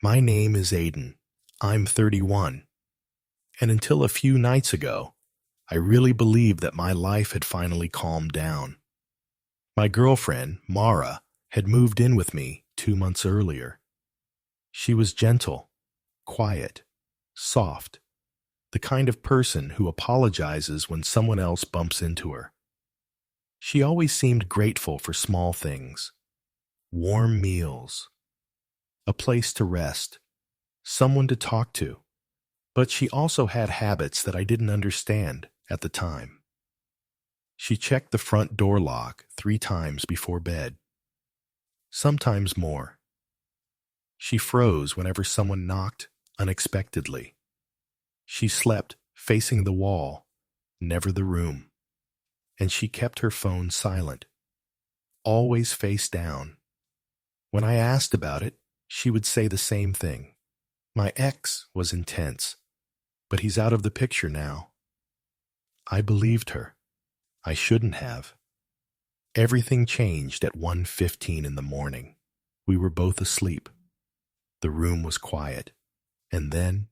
My name is Aiden. I'm 31. And until a few nights ago, I really believed that my life had finally calmed down. My girlfriend, Mara, had moved in with me 2 months earlier. She was gentle, quiet, soft, the kind of person who apologizes when someone else bumps into her. She always seemed grateful for small things: warm meals, a place to rest, someone to talk to. But she also had habits that I didn't understand at the time. She checked the front door lock 3 times before bed, sometimes more. She froze whenever someone knocked unexpectedly. She slept facing the wall, never the room. And she kept her phone silent, always face down. When I asked about it, she would say the same thing. My ex was intense, but he's out of the picture now. I believed her. I shouldn't have. Everything changed at 1:15 in the morning. We were both asleep. The room was quiet. And then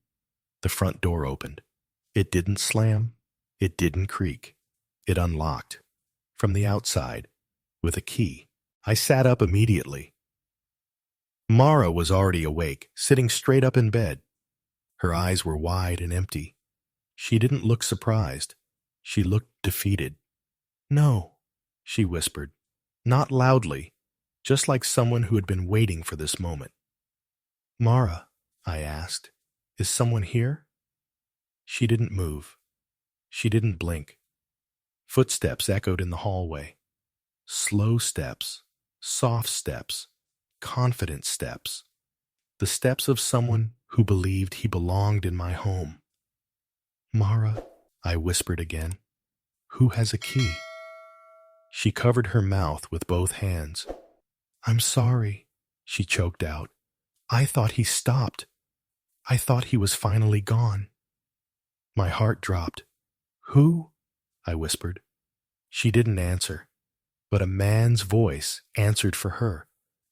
the front door opened. It didn't slam. It didn't creak. It unlocked. From the outside, with a key. I sat up immediately. Mara was already awake, sitting straight up in bed. Her eyes were wide and empty. She didn't look surprised. She looked defeated. "No," she whispered, not loudly, just like someone who had been waiting for this moment. "Mara," I asked, "is someone here?" She didn't move. She didn't blink. Footsteps echoed in the hallway. Slow steps, soft steps, confident steps. The steps of someone who believed he belonged in my home. "Mara," I whispered again, "who has a key?" She covered her mouth with both hands. "I'm sorry," she choked out. "I thought he stopped. I thought he was finally gone." My heart dropped. "Who?" I whispered. She didn't answer, but a man's voice answered for her,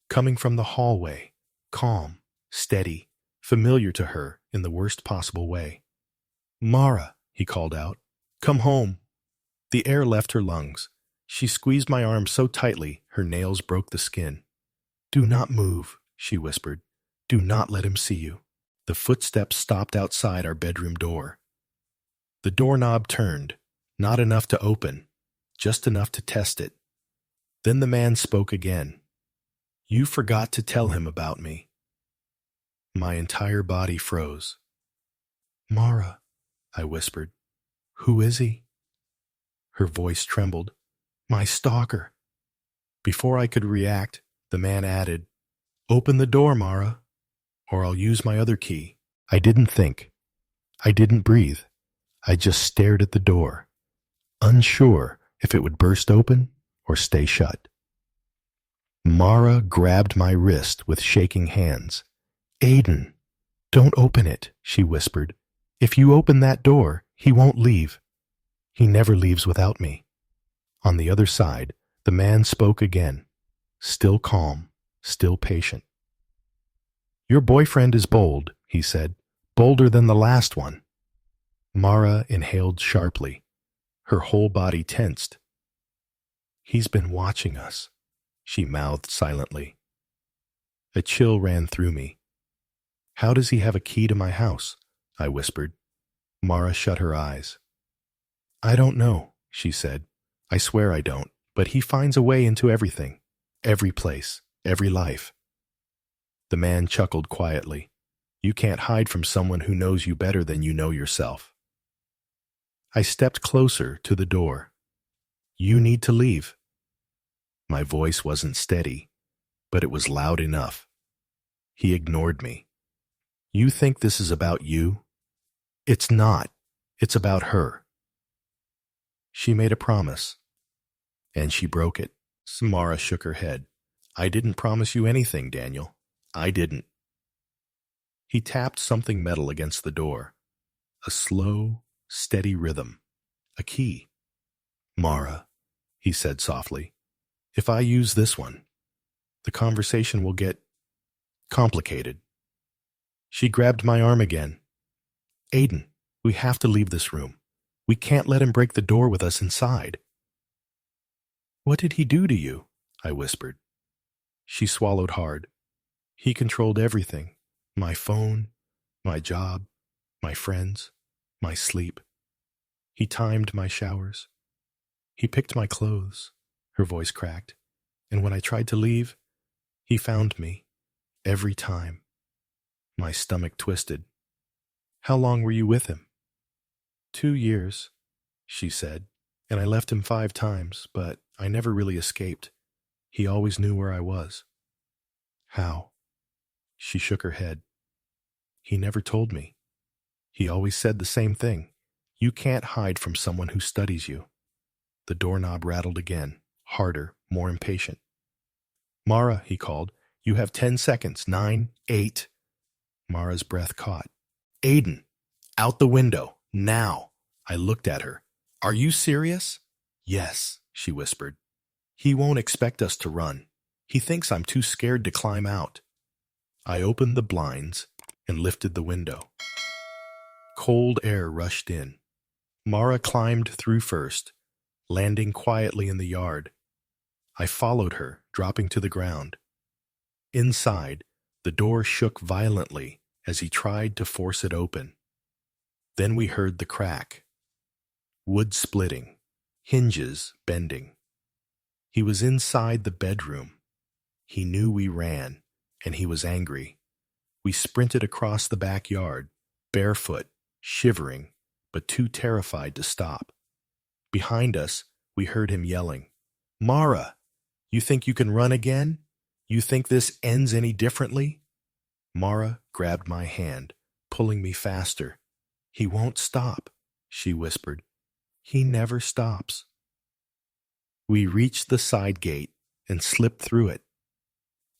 coming from the hallway, calm, steady, familiar to her in the worst possible way. "Mara," he called out, "come home." The air left her lungs. She squeezed my arm so tightly her nails broke the skin. "Do not move," she whispered. "Do not let him see you." The footsteps stopped outside our bedroom door. The doorknob turned, not enough to open, just enough to test it. Then the man spoke again. "You forgot to tell him about me." My entire body froze. "Mara," I whispered. "Who is he?" Her voice trembled. "My stalker." Before I could react, the man added, "Open the door, Mara, or I'll use my other key." I didn't think. I didn't breathe. I just stared at the door, unsure if it would burst open or stay shut. Mara grabbed my wrist with shaking hands. "Aiden, don't open it," she whispered. "If you open that door, he won't leave. He never leaves without me." On the other side, the man spoke again, still calm, still patient. "Your boyfriend is bold," he said, "bolder than the last one." Mara inhaled sharply. Her whole body tensed. "He's been watching us," she mouthed silently. A chill ran through me. "How does he have a key to my house?" I whispered. Mara shut her eyes. "I don't know," she said. "I swear I don't, but he finds a way into everything, every place, every life." The man chuckled quietly. "You can't hide from someone who knows you better than you know yourself." I stepped closer to the door. "You need to leave." My voice wasn't steady, but it was loud enough. He ignored me. "You think this is about you? It's not. It's about her." She made a promise, and she broke it. Samara shook her head. "I didn't promise you anything, Daniel. I didn't." He tapped something metal against the door. A slow, steady rhythm. A key. "Mara," he said softly, "if I use this one, the conversation will get complicated." She grabbed my arm again. Aiden, we have to leave this room. We can't let him break the door with us inside. What did he do to you? I whispered. She swallowed hard. He controlled everything. My phone, my job, my friends, my sleep. He timed my showers. He picked my clothes. Her voice cracked. And when I tried to leave, he found me. Every time. My stomach twisted. How long were you with him? 2 years, she said, and I left him 5 times, but I never really escaped. He always knew where I was. How? She shook her head. He never told me. He always said the same thing. You can't hide from someone who studies you. The doorknob rattled again, harder, more impatient. Mara, he called, you have 10 seconds. 9, 8. Mara's breath caught. Aiden, out the window, now. I looked at her. Are you serious? Yes, she whispered. He won't expect us to run. He thinks I'm too scared to climb out. I opened the blinds and lifted the window. Cold air rushed in. Mara climbed through first, landing quietly in the yard. I followed her, dropping to the ground. Inside, the door shook violently as he tried to force it open. Then we heard the crack. Wood splitting, hinges bending. He was inside the bedroom. He knew we ran, and he was angry. We sprinted across the backyard, barefoot, shivering, but too terrified to stop. Behind us, we heard him yelling, Mara, you think you can run again? You think this ends any differently? Mara grabbed my hand, pulling me faster. He won't stop, she whispered. He never stops. We reached the side gate and slipped through it.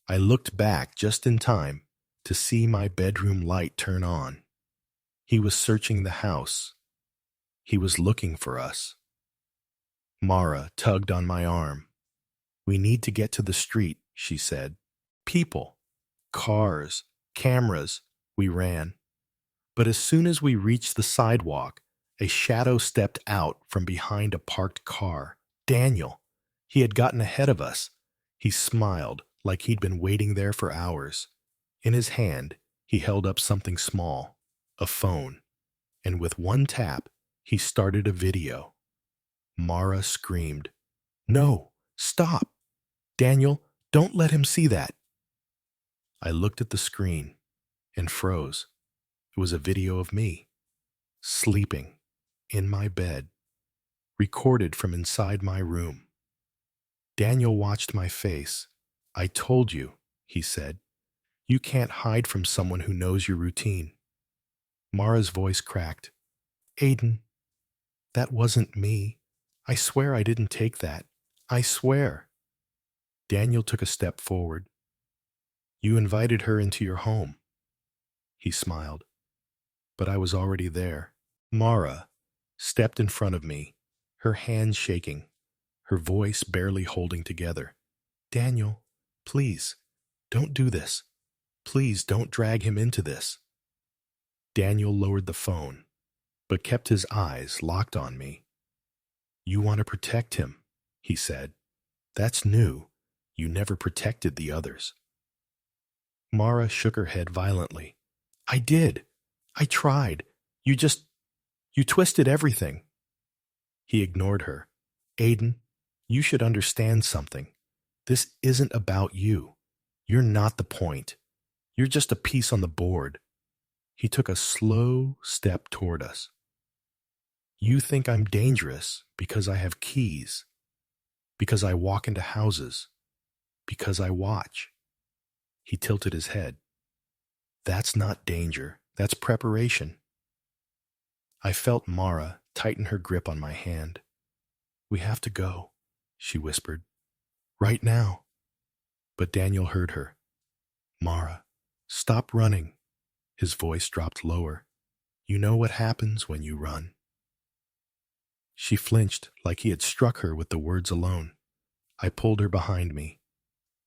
I looked back just in time to see my bedroom light turn on. He was searching the house. He was looking for us. Mara tugged on my arm. We need to get to the street, she said. People, cars, cameras, we ran. But as soon as we reached the sidewalk, a shadow stepped out from behind a parked car. Daniel. He had gotten ahead of us. He smiled like he'd been waiting there for hours. In his hand, he held up something small, a phone, and with one tap, he started a video. Mara screamed, No, stop! Daniel, don't let him see that. I looked at the screen and froze. It was a video of me, sleeping, in my bed, recorded from inside my room. Daniel watched my face. I told you, he said. You can't hide from someone who knows your routine. Mara's voice cracked. Aiden, that wasn't me. I swear I didn't take that. I swear. Daniel took a step forward. You invited her into your home. He smiled. But I was already there. Mara stepped in front of me, her hands shaking, her voice barely holding together. Daniel, please, don't do this. Please don't drag him into this. Daniel lowered the phone, but kept his eyes locked on me. You want to protect him, he said. That's new. You never protected the others. Mara shook her head violently. I did. I tried. You twisted everything. He ignored her. Aiden, you should understand something. This isn't about you. You're not the point. You're just a piece on the board. He took a slow step toward us. You think I'm dangerous because I have keys, because I walk into houses, because I watch. He tilted his head. That's not danger. That's preparation. I felt Mara tighten her grip on my hand. We have to go, she whispered. Right now. But Daniel heard her. Mara, stop running. His voice dropped lower. You know what happens when you run. She flinched like he had struck her with the words alone. I pulled her behind me.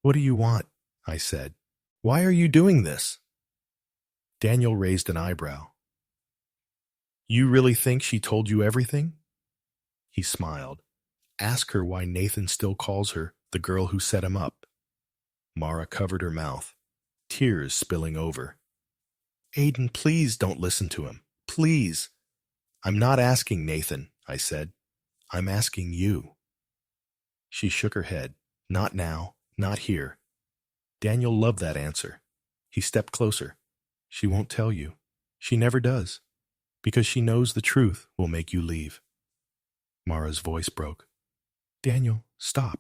What do you want? I said. Why are you doing this? Daniel raised an eyebrow. You really think she told you everything? He smiled. Ask her why Nathan still calls her the girl who set him up. Mara covered her mouth, tears spilling over. Aiden, please don't listen to him. Please. I'm not asking Nathan, I said. I'm asking you. She shook her head. Not now, not here. Daniel loved that answer. He stepped closer. She won't tell you. She never does. Because she knows the truth will make you leave. Mara's voice broke. Daniel, stop.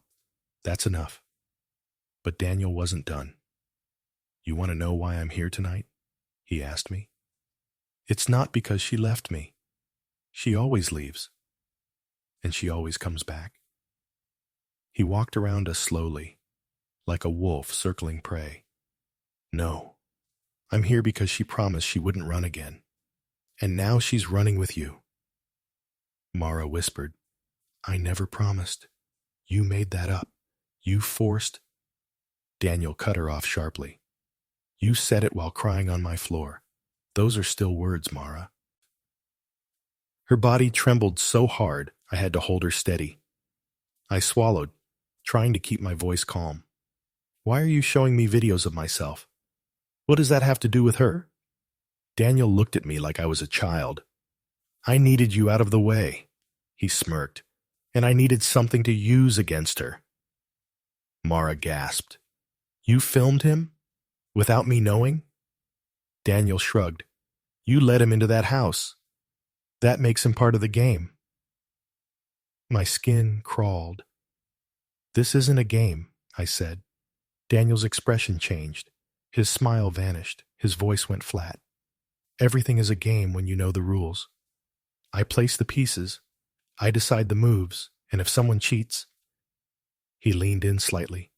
That's enough. But Daniel wasn't done. You want to know why I'm here tonight? He asked me. It's not because she left me. She always leaves. And she always comes back. He walked around us slowly, like a wolf circling prey. No, I'm here because she promised she wouldn't run again. And now she's running with you. Mara whispered, I never promised. You made that up. You forced. Daniel cut her off sharply. You said it while crying on my floor. Those are still words, Mara. Her body trembled so hard I had to hold her steady. I swallowed, trying to keep my voice calm. Why are you showing me videos of myself? What does that have to do with her? Daniel looked at me like I was a child. I needed you out of the way, he smirked, and I needed something to use against her. Mara gasped. You filmed him? Without me knowing? Daniel shrugged. You let him into that house. That makes him part of the game. My skin crawled. This isn't a game, I said. Daniel's expression changed. His smile vanished. His voice went flat. Everything is a game when you know the rules. I place the pieces. I decide the moves, and if someone cheats... He leaned in slightly.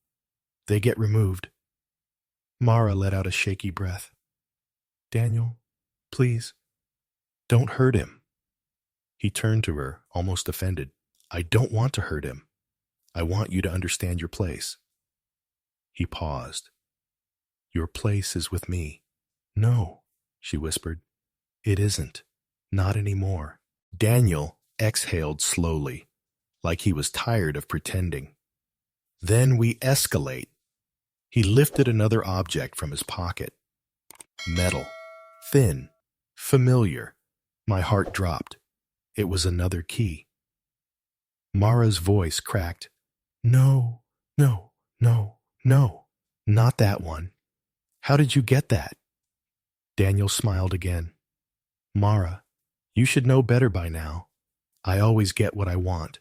They get removed. Mara let out a shaky breath. Daniel, please, don't hurt him. He turned to her, almost offended. I don't want to hurt him. I want you to understand your place. He paused. Your place is with me. No, she whispered. It isn't. Not anymore. Daniel exhaled slowly, like he was tired of pretending. Then we escalate. He lifted another object from his pocket. Metal. Thin. Familiar. My heart dropped. It was another key. Mara's voice cracked. No, no, no, no. Not that one. How did you get that? Daniel smiled again. Mara, you should know better by now. I always get what I want.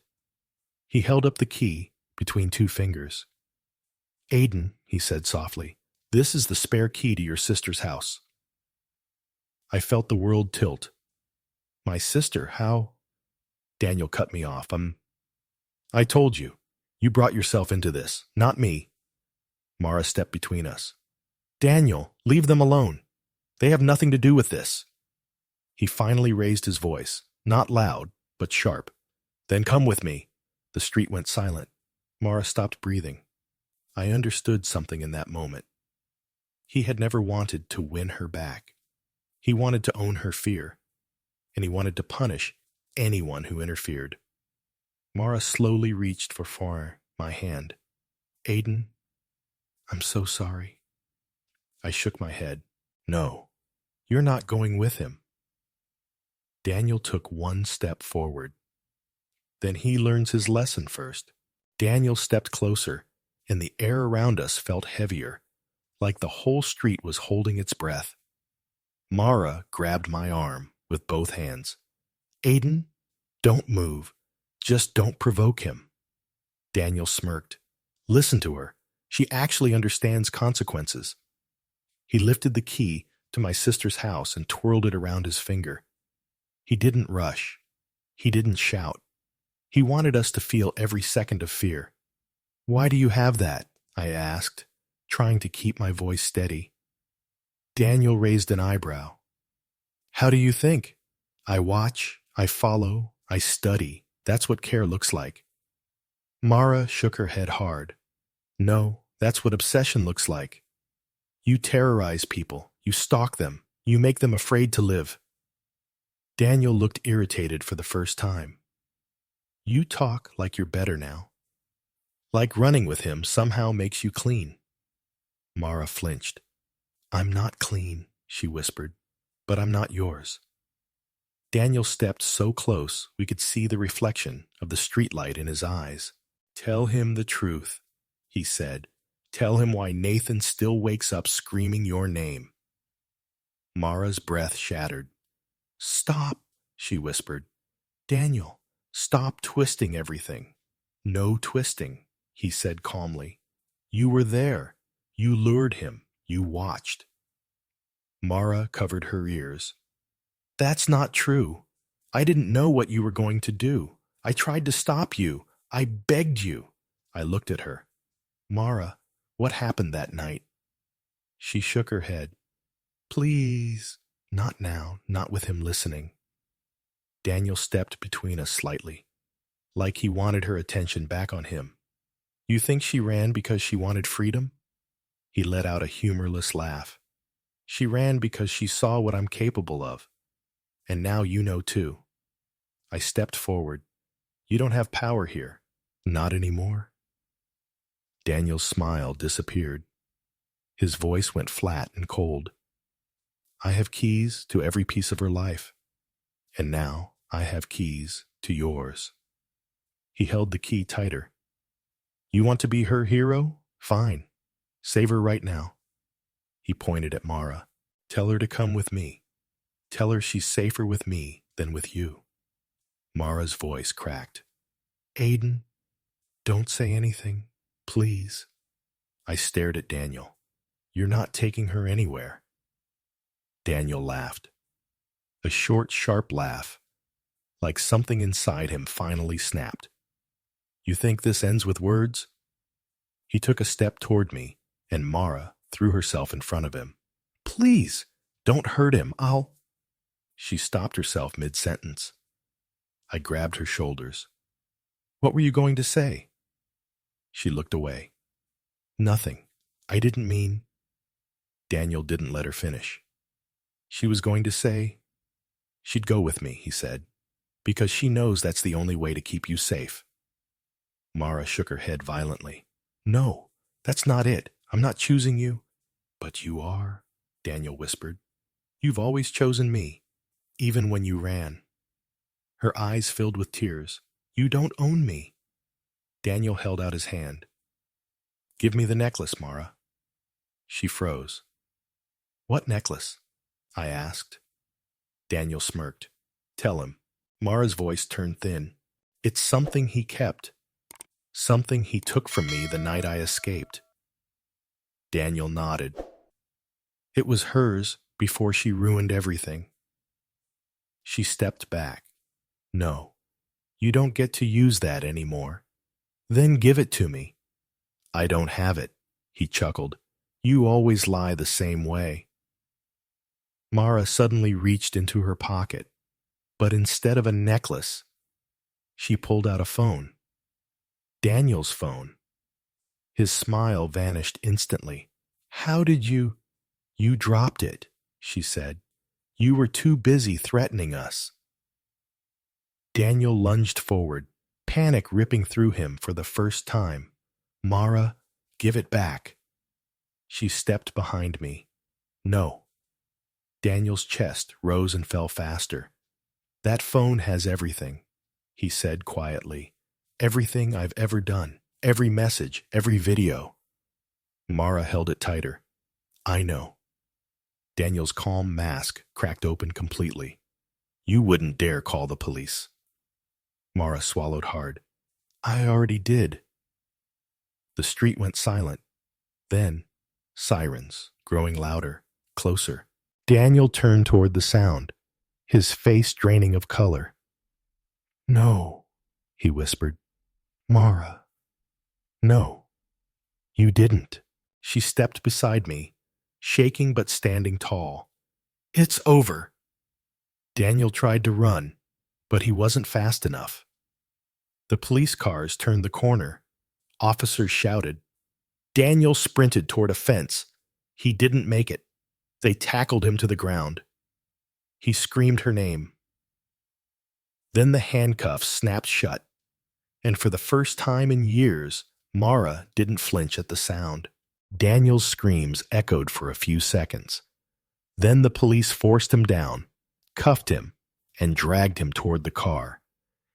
He held up the key between two fingers. Aiden, he said softly, this is the spare key to your sister's house. I felt the world tilt. My sister, how? Daniel cut me off. I told you. You brought yourself into this, not me. Mara stepped between us. Daniel, leave them alone. They have nothing to do with this. He finally raised his voice, not loud, but sharp. Then come with me. The street went silent. Mara stopped breathing. I understood something in that moment. He had never wanted to win her back. He wanted to own her fear, and he wanted to punish anyone who interfered. Mara slowly reached for my hand. Aiden, I'm so sorry. I shook my head. No, you're not going with him. Daniel took one step forward. Then he learns his lesson first. Daniel stepped closer, and the air around us felt heavier, like the whole street was holding its breath. Mara grabbed my arm with both hands. Aiden, don't move. Just don't provoke him. Daniel smirked. Listen to her. She actually understands consequences. He lifted the key to my sister's house and twirled it around his finger. He didn't rush. He didn't shout. He wanted us to feel every second of fear. Why do you have that? I asked, trying to keep my voice steady. Daniel raised an eyebrow. How do you think? I watch, I follow, I study. That's what care looks like. Mara shook her head hard. No, that's what obsession looks like. You terrorize people. You stalk them. You make them afraid to live. Daniel looked irritated for the first time. You talk like you're better now. Like running with him somehow makes you clean. Mara flinched. I'm not clean, she whispered, but I'm not yours. Daniel stepped so close we could see the reflection of the streetlight in his eyes. Tell him the truth, he said. Tell him why Nathan still wakes up screaming your name. Mara's breath shattered. Stop, she whispered. Daniel, stop twisting everything. No twisting, he said calmly. You were there. You lured him. You watched. Mara covered her ears. That's not true. I didn't know what you were going to do. I tried to stop you. I begged you. I looked at her. Mara, what happened that night? She shook her head. Please. Not now, not with him listening. Daniel stepped between us slightly, like he wanted her attention back on him. You think she ran because she wanted freedom? He let out a humorless laugh. She ran because she saw what I'm capable of. And now you know too. I stepped forward. You don't have power here. Not anymore. Daniel's smile disappeared. His voice went flat and cold. I have keys to every piece of her life. And now I have keys to yours. He held the key tighter. You want to be her hero? Fine. Save her right now. He pointed at Mara. Tell her to come with me. Tell her she's safer with me than with you. Mara's voice cracked. Aiden, don't say anything, please. I stared at Daniel. You're not taking her anywhere. Daniel laughed. A short, sharp laugh, like something inside him finally snapped. You think this ends with words? He took a step toward me, and Mara threw herself in front of him. Please, don't hurt him, She stopped herself mid-sentence. I grabbed her shoulders. What were you going to say? She looked away. Nothing. I didn't mean. Daniel didn't let her finish. She was going to say, she'd go with me, he said, because she knows that's the only way to keep you safe. Mara shook her head violently. No, that's not it. I'm not choosing you. But you are, Daniel whispered. You've always chosen me, even when you ran. Her eyes filled with tears. You don't own me. Daniel held out his hand. Give me the necklace, Mara. She froze. What necklace? I asked. Daniel smirked. Tell him. Mara's voice turned thin. It's something he kept. Something he took from me the night I escaped. Daniel nodded. It was hers before she ruined everything. She stepped back. No, you don't get to use that anymore. Then give it to me. I don't have it, he chuckled. You always lie the same way. Mara suddenly reached into her pocket, but instead of a necklace, she pulled out a phone. Daniel's phone. His smile vanished instantly. How did you? You dropped it, she said. You were too busy threatening us. Daniel lunged forward, panic ripping through him for the first time. Mara, give it back. She stepped behind me. No. Daniel's chest rose and fell faster. That phone has everything, he said quietly. Everything I've ever done. Every message, every video. Mara held it tighter. I know. Daniel's calm mask cracked open completely. You wouldn't dare call the police. Mara swallowed hard. I already did. The street went silent. Then, sirens, growing louder, closer. Daniel turned toward the sound, his face draining of color. No, he whispered. Mara. No, you didn't. She stepped beside me, shaking but standing tall. It's over. Daniel tried to run, but he wasn't fast enough. The police cars turned the corner. Officers shouted. Daniel sprinted toward a fence. He didn't make it. They tackled him to the ground. He screamed her name. Then the handcuffs snapped shut, and for the first time in years, Mara didn't flinch at the sound. Daniel's screams echoed for a few seconds. Then the police forced him down, cuffed him, and dragged him toward the car.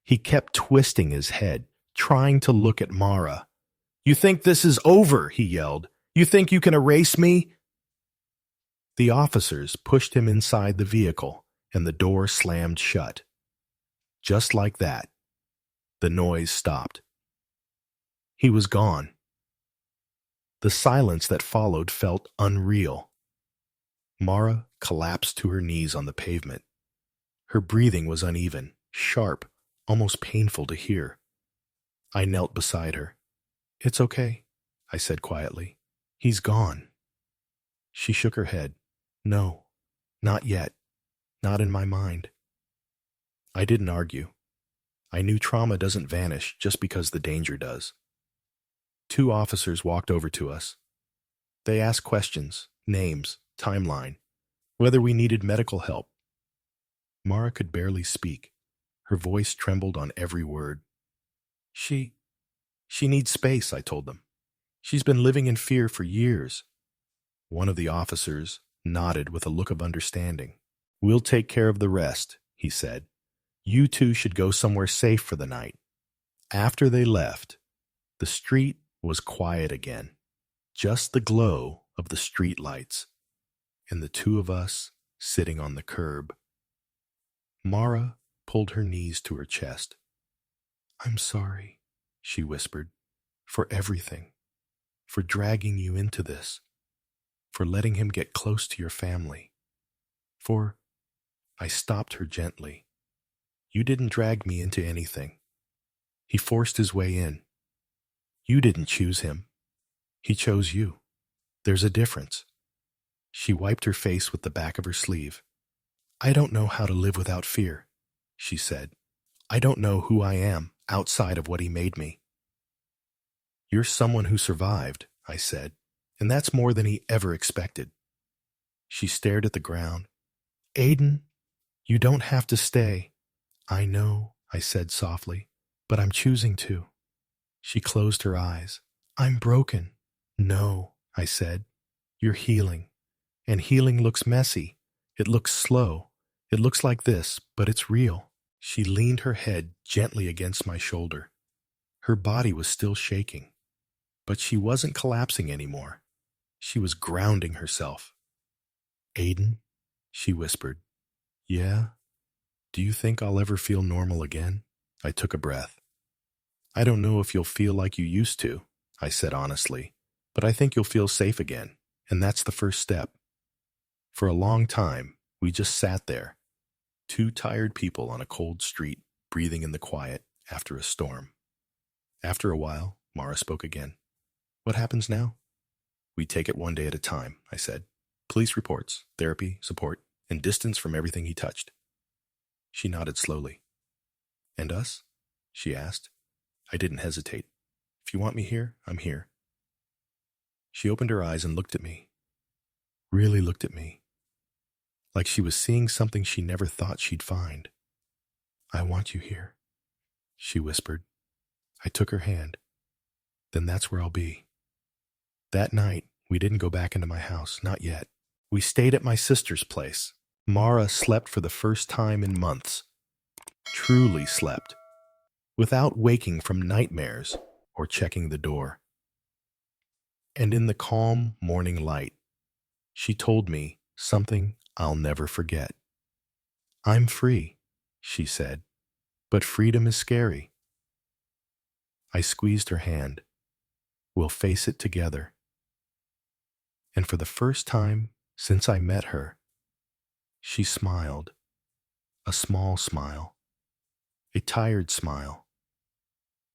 He kept twisting his head, trying to look at Mara. "You think this is over?" he yelled. "You think you can erase me?" The officers pushed him inside the vehicle, and the door slammed shut. Just like that, the noise stopped. He was gone. The silence that followed felt unreal. Mara collapsed to her knees on the pavement. Her breathing was uneven, sharp, almost painful to hear. I knelt beside her. "It's okay," I said quietly. "He's gone." She shook her head. "No, not yet. Not in my mind." I didn't argue. I knew trauma doesn't vanish just because the danger does. 2 officers walked over to us. They asked questions, names, timeline, whether we needed medical help. Mara could barely speak. Her voice trembled on every word. She needs space," I told them. "She's been living in fear for years." One of the officers nodded with a look of understanding. "We'll take care of the rest," he said. "You two should go somewhere safe for the night." After they left, the street was quiet again, just the glow of the street lights, and the 2 of us sitting on the curb. Mara pulled her knees to her chest. "I'm sorry," she whispered, "for everything, for dragging you into this, for letting him get close to your family, for—" I stopped her gently. "You didn't drag me into anything. He forced his way in. You didn't choose him. He chose you. There's a difference." She wiped her face with the back of her sleeve. "I don't know how to live without fear," she said. "I don't know who I am outside of what he made me." "You're someone who survived," I said, "and that's more than he ever expected." She stared at the ground. "Aiden, you don't have to stay." "I know," I said softly, "but I'm choosing to." She closed her eyes. "I'm broken." "No," I said, "you're healing. And healing looks messy. It looks slow. It looks like this, but it's real." She leaned her head gently against my shoulder. Her body was still shaking, but she wasn't collapsing anymore. She was grounding herself. "Aiden," she whispered. "Yeah? Do you think I'll ever feel normal again?" I took a breath. "I don't know if you'll feel like you used to," I said honestly, "but I think you'll feel safe again, and that's the first step." For a long time, we just sat there, 2 tired people on a cold street, breathing in the quiet after a storm. After a while, Mara spoke again. "What happens now?" "We take it one day at a time," I said. "Police reports, therapy, support, and distance from everything he touched." She nodded slowly. "And us?" she asked. I didn't hesitate. "If you want me here, I'm here." She opened her eyes and looked at me. Really looked at me. Like she was seeing something she never thought she'd find. "I want you here," she whispered. I took her hand. "Then that's where I'll be." That night, we didn't go back into my house, not yet. We stayed at my sister's place. Mara slept for the first time in months. Truly slept, without waking from nightmares or checking the door. And in the calm morning light, she told me something I'll never forget. "I'm free," she said, "but freedom is scary." I squeezed her hand. "We'll face it together." And for the first time since I met her, she smiled. A small smile. A tired smile.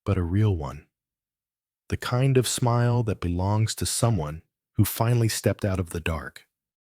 But a real one. The kind of smile that belongs to someone who finally stepped out of the dark.